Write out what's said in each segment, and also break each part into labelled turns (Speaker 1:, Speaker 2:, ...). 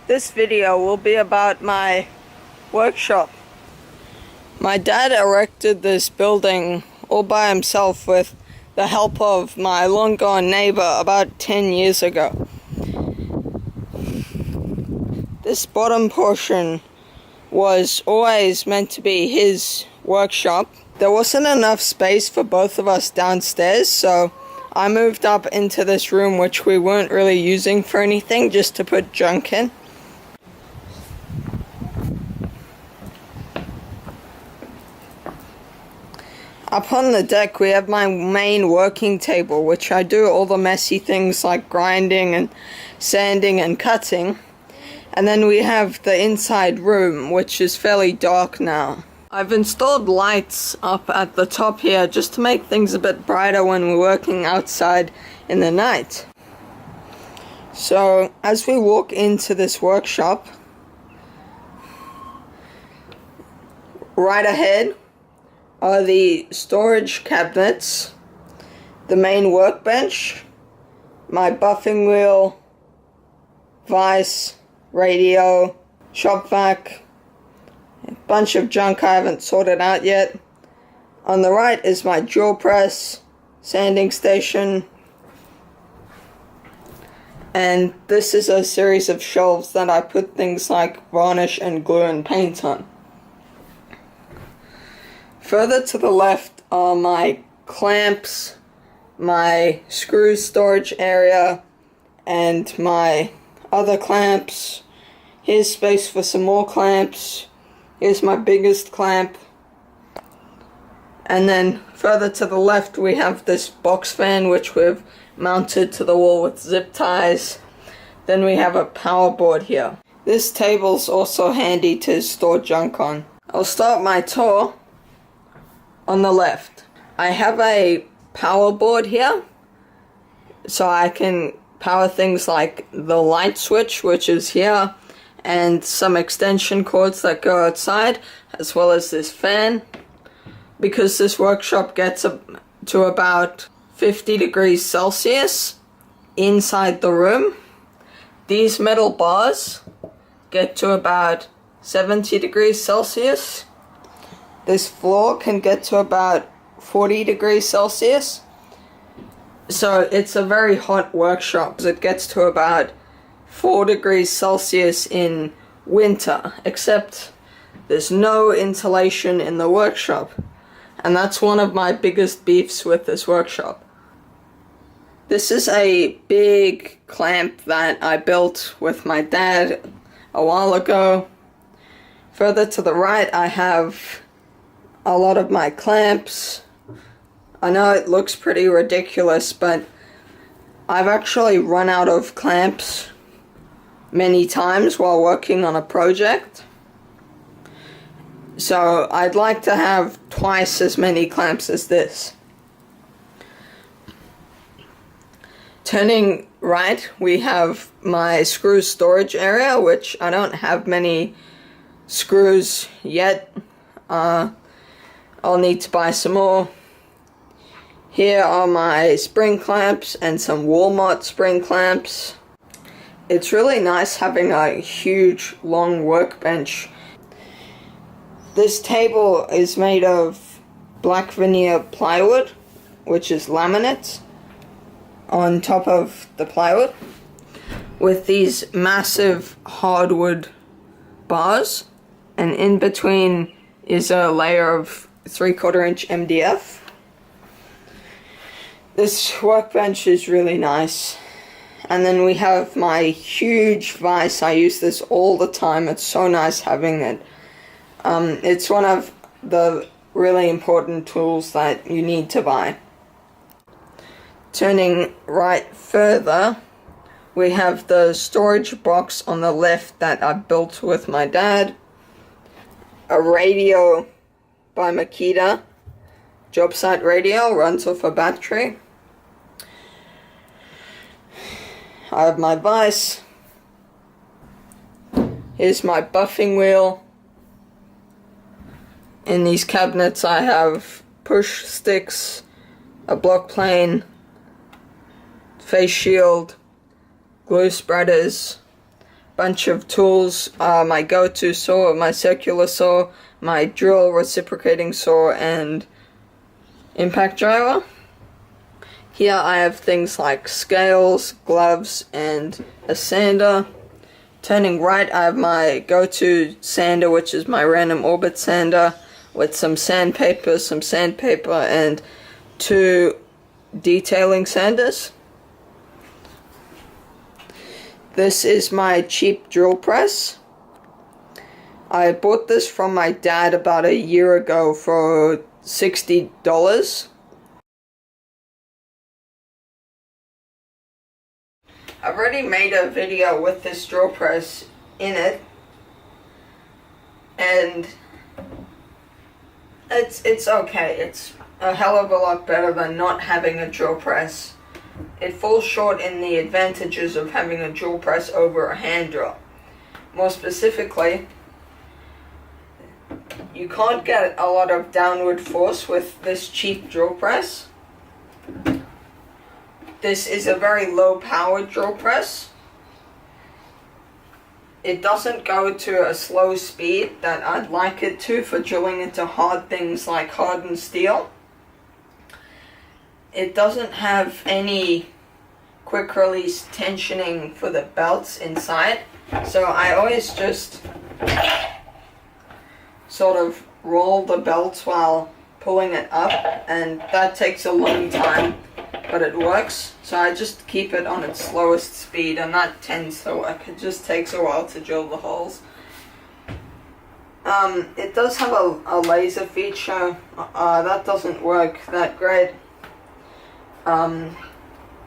Speaker 1: This video will be about my workshop. My dad erected this building all by himself with the help of my long-gone neighbor about 10 years ago. This bottom portion was always meant to be his workshop. There wasn't enough space for both of us downstairs, so I moved up into this room, which we weren't really using for anything, just to put junk in. Up on the deck we have my main working table, which I do all the messy things like grinding and sanding and cutting. And then we have the inside room, which is fairly dark now. I've installed lights up at the top here just to make things a bit brighter when we're working outside in the night. So as we walk into this workshop, right ahead are the storage cabinets, the main workbench, my buffing wheel, vise, radio, shop vac, a bunch of junk I haven't sorted out yet. On the right is my drill press, sanding station, and this is a series of shelves that I put things like varnish and glue and paint on. Further to the left are my clamps, my screw storage area, and my other clamps. Here's space for some more clamps. Here's my biggest clamp. And then further to the left we have this box fan, which we've mounted to the wall with zip ties. Then we have a power board here. This table's also handy to store junk on. I'll start my tour on the left. I have a power board here, so I can power things like the light switch, which is here, and some extension cords that go outside, as well as this fan. Because this workshop gets up to about 50 degrees Celsius inside the room, these metal bars get to about 70 degrees Celsius. This floor can get to about 40 degrees Celsius. So it's a very hot workshop. It gets to about 4 degrees Celsius in winter, except there's no insulation in the workshop. And that's one of my biggest beefs with this workshop. This is a big clamp that I built with my dad a while ago. Further to the right I have a lot of my clamps. I know it looks pretty ridiculous, but I've actually run out of clamps many times while working on a project. So I'd like to have twice as many clamps as this. Turning right, we have my screw storage area, which I don't have many screws yet. I'll need to buy some more. Here are my spring clamps and some Walmart spring clamps. It's really nice having a huge, long workbench. This table is made of black veneer plywood, which is laminate, on top of the plywood, with these massive hardwood bars, and in between is a layer of 3/4 inch MDF. This workbench is really nice. And then we have my huge vise. I use this all the time. It's so nice having it. It's one of the really important tools that you need to buy. Turning right further, we have the storage box on the left that I built with my dad. A radio by Makita, job site radio, runs off a battery. I have my vise. Here's my buffing wheel. In these cabinets I have push sticks, a block plane, face shield, glue spreaders, bunch of tools, my go-to saw, my circular saw, my drill reciprocating saw, and impact driver. Here I have things like scales, gloves, and a sander. Turning right, I have my go-to sander, which is my random orbit sander, with some sandpaper, and 2 detailing sanders. This is my cheap drill press. I bought this from my dad about a year ago for $60. I've already made a video with this drill press in it, and it's okay. It's a hell of a lot better than not having a drill press. It falls short in the advantages of having a drill press over a hand drill. More specifically, you can't get a lot of downward force with this cheap drill press. This is a very low power drill press. It doesn't go to a slow speed that I'd like it to for drilling into hard things like hardened steel. It doesn't have any quick release tensioning for the belts inside, so I always just sort of roll the belts while pulling it up, and that takes a long time, but it works. So I just keep it on its slowest speed, and that tends to work. It just takes a while to drill the holes. It does have a laser feature. That doesn't work that great.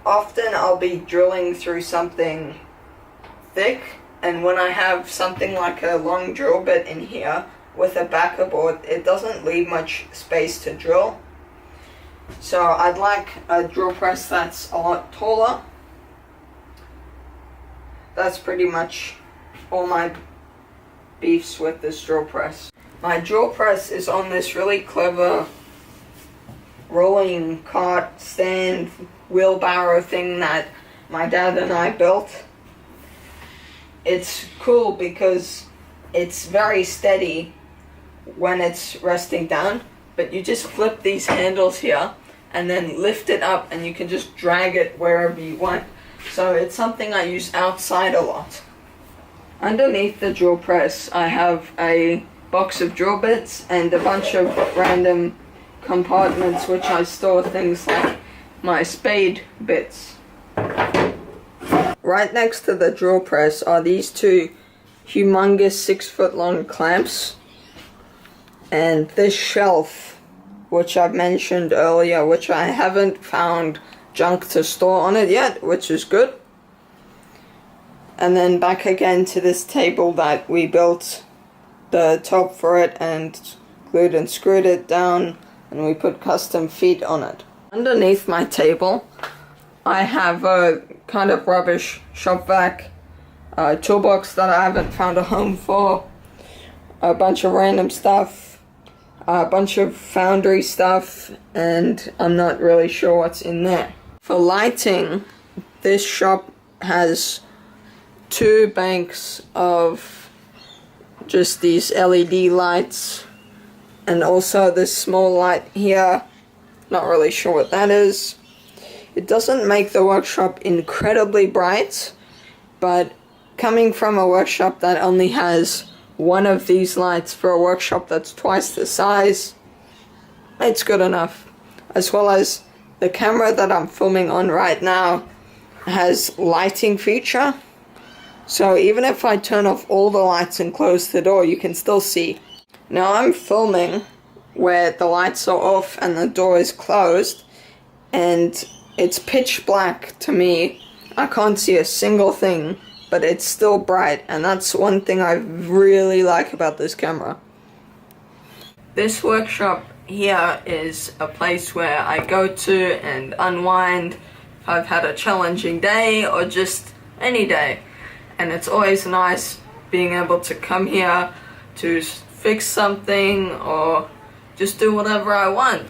Speaker 1: Often I'll be drilling through something thick, and when I have something like a long drill bit in here with a backer board, it doesn't leave much space to drill. So I'd like a drill press that's a lot taller. That's pretty much all my beefs with this drill press. My drill press is on this really clever rolling cart stand wheelbarrow thing that my dad and I built. It's cool because it's very steady when it's resting down, but you just flip these handles here and then lift it up, and you can just drag it wherever you want. So it's something I use outside a lot. Underneath the drill press, I have a box of drill bits and a bunch of random compartments which I store things like my spade bits. Right next to the drill press are these 2 humongous 6-foot long clamps, and this shelf, which I've mentioned earlier, which I haven't found junk to store on it yet, which is good. And then back again to this table that we built the top for it and glued and screwed it down, and we put custom feet on it. Underneath my table, I have a kind of rubbish shop vac toolbox that I haven't found a home for, a bunch of random stuff, a bunch of foundry stuff, and I'm not really sure what's in there. For lighting, this shop has 2 banks of just these LED lights, and also this small light here. Not really sure what that is. It doesn't make the workshop incredibly bright, but coming from a workshop that only has 1 of these lights for a workshop that's twice the size, it's good enough. As well as the camera that I'm filming on right now has lighting feature, so even if I turn off all the lights and close the door, you can still see. Now I'm filming where the lights are off and the door is closed, and it's pitch black to me. I can't see a single thing, but it's still bright, and that's one thing I really like about this camera. This workshop here is a place where I go to and unwind if I've had a challenging day or just any day. And it's always nice being able to come here to fix something or just do whatever I want.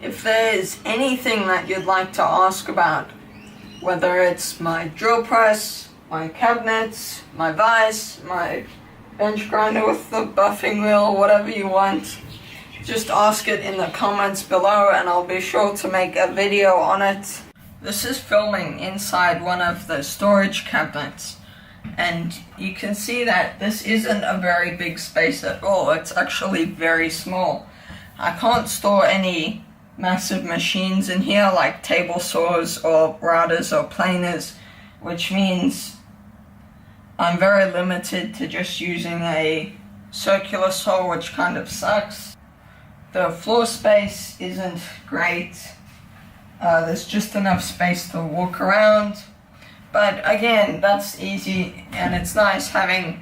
Speaker 1: If there's anything that you'd like to ask about, whether it's my drill press my cabinets, my vise, my bench grinder with the buffing wheel, whatever you want. Just ask it in the comments below and I'll be sure to make a video on it. This is filming inside one of the storage cabinets, and you can see that this isn't a very big space at all. It's actually very small. I can't store any massive machines in here like table saws or routers or planers, which means I'm very limited to just using a circular saw, which kind of sucks. The floor space isn't great. There's just enough space to walk around, but again, that's easy, and it's nice having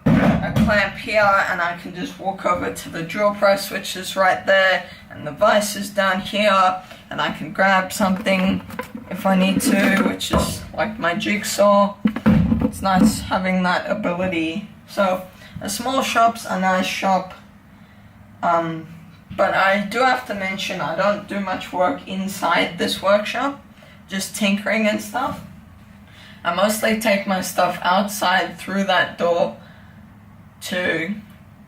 Speaker 1: a clamp here and I can just walk over to the drill press, which is right there, and the vise is down here, and I can grab something if I need to, which is like my jigsaw. It's nice having that ability. So a small shop's a nice shop, but I do have to mention I don't do much work inside this workshop, just tinkering and stuff. I mostly take my stuff outside through that door to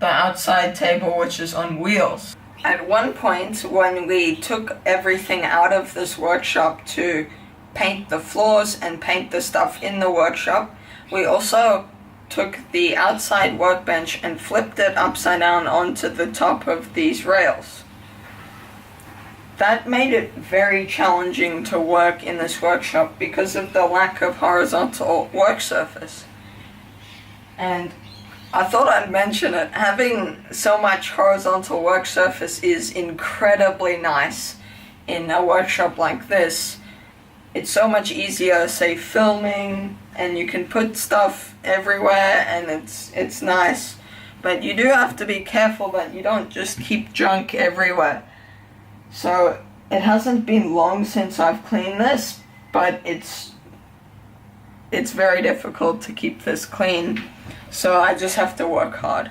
Speaker 1: the outside table, which is on wheels. At one point, when we took everything out of this workshop to paint the floors and paint the stuff in the workshop, we also took the outside workbench and flipped it upside down onto the top of these rails. That made it very challenging to work in this workshop because of the lack of horizontal work surface. And I thought I'd mention it. Having so much horizontal work surface is incredibly nice in a workshop like this. It's so much easier, say, filming, and you can put stuff everywhere, and it's nice. But you do have to be careful that you don't just keep junk everywhere. So it hasn't been long since I've cleaned this, but it's very difficult to keep this clean. So I just have to work hard.